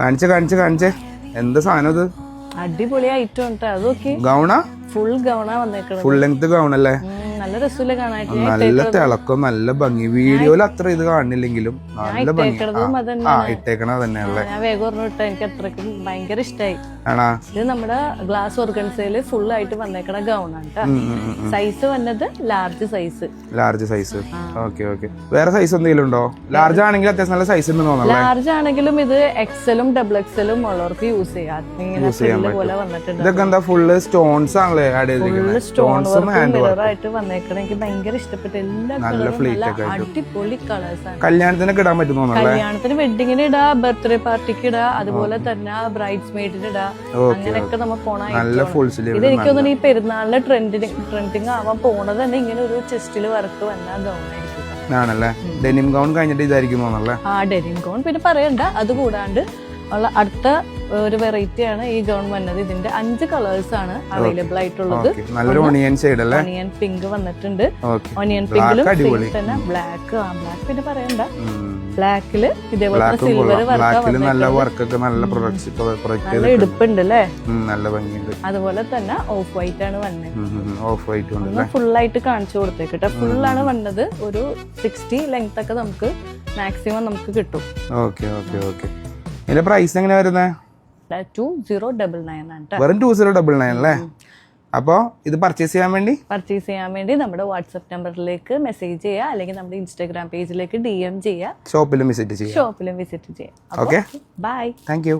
കാണിച്ചേ എന്താ സാധനം ഇത്? അടിപൊളി ഐറ്റം ഉണ്ട്. അതൊക്കെ ഗൗണ ഫുൾ ഗൗണാ വന്നേക്കണത്. ഫുൾ ലെങ്ത് ഗൗൺ അല്ലേ? നല്ല രസമില്ല കാണാനായിട്ട്. നല്ല തിളക്കം, നല്ല ഭംഗി. വീഡിയോയിൽ അത്ര ഇത് കാണില്ലെങ്കിലും നല്ല ഭംഗി. ഇട്ടേക്കണത് തന്നെയല്ലേ? ഞാൻ വേഗം പറഞ്ഞു ഇട്ട. എനിക്ക് അത്രയ്ക്കും ഭയങ്കര ഇഷ്ടമായി. ആണോ? ഇത് നമ്മുടെ ഗ്ലാസ് ഓർഗൻസയില് ഫുൾ ആയിട്ട് വന്നേക്കണ ഗൗണാണ് കേട്ടോ. സൈസ് വന്നത് ലാർജ് സൈസ്. ഓക്കെ. വേറെ സൈസ് എന്തെങ്കിലും ഉണ്ടോ? ലാർജ് ആണെങ്കിൽ അത്യാവശ്യം നല്ല സൈസ് ഉണ്ടെന്ന് തോന്നുന്നു. ലാർജ് ആണെങ്കിലും ഇത് എക്സലും ഡബിൾ എക്സലും ഉള്ളവർക്ക് യൂസ് ചെയ്യാം. പോലെ വന്നിട്ടുണ്ട്. ഇതൊക്കെ എന്താ ഫുള്ള് സ്റ്റോൺസ് ആണല്ലേ ആഡ് ചെയ്തിരിക്കുന്നത്? സ്റ്റോൺസും ഹാൻഡ് ആയിട്ട് വന്നേക്കണം. എനിക്ക് ഭയങ്കര ഇഷ്ടപ്പെട്ട എല്ലാ അടിപൊളി കളേഴ്സ് ആണ്. കല്യാണത്തിനൊക്കെ ഇടാൻ പറ്റുന്നു. കല്യാണത്തിന് വെഡിങ്ങിന് ഇടാ, ബർത്ത്ഡേ പാർട്ടിക്ക് ഇടാ, അതുപോലെ തന്നെ ബ്രൈഡ്സ് മെയ്ഡിന് ഇടാ. അങ്ങനെയൊക്കെ നമ്മൾ പോണ ഇത് എനിക്ക് തോന്നുന്നു ഈ പെരുന്നാളിലെ ട്രെൻഡിങ് ആവാൻ പോണത് തന്നെ ഇങ്ങനെ ഒരു ചെസ്റ്റിൽ വർക്ക് വന്ന ഗൗൺ ആണല്ലേ? ഡെനിം ഗൗൺ കഴിഞ്ഞിട്ട് ഇതായിരിക്കും തോന്നല്ലേ? ആ ഡെനിം ഗൗൺ പിന്നെ പറയണ്ട. അത് കൂടാണ്ട് ഉള്ള അടുത്ത ഒരു വെറൈറ്റി ആണ് ഈ ഗൗൺ വന്നത്. ഇതിന്റെ 5 കളേഴ്സ് ആണ് അവൈലബിൾ ആയിട്ടുള്ളത്. ഓണിയൻ പിങ്ക് വന്നിട്ടുണ്ട്. ഓണിയൻ പിങ്കിലും തന്നെ ബ്ലാക്ക്. പിന്നെ പറയണ്ട, ബ്ലാക്കില് ഇതേപോലെ സിൽവർ നല്ല എടുപ്പുണ്ട് അല്ലേ? അതുപോലെ തന്നെ ഓഫ് വൈറ്റ് ആണ് വന്നത്. ഫുൾ ആയിട്ട് കാണിച്ചു കൊടുത്തേക്കിട്ട. ഫുൾ ആണ് വന്നത്. ഒരു 60 ലെങ്ത് ഒക്കെ നമുക്ക് മാക്സിമം നമുക്ക് കിട്ടും. ഇതിന്റെ പ്രൈസ് എങ്ങനെയാ വരുന്നത്? 2099 ആണ്. വെറും 2099 അല്ലേ? അപ്പോൾ ഇത് പർച്ചേസ് ചെയ്യാൻ വേണ്ടി നമ്മുടെ വാട്സ്ആപ്പ് നമ്പറിലേക്ക് മെസ്സേജ് ചെയ്യുക, അല്ലെങ്കിൽ നമ്മുടെ ഇൻസ്റ്റാഗ്രാം പേജിലേക്ക് DM ചെയ്യുക. ഷോപ്പിലും വിസിറ്റ് ചെയ്യാം. Okay, bye. Thank U.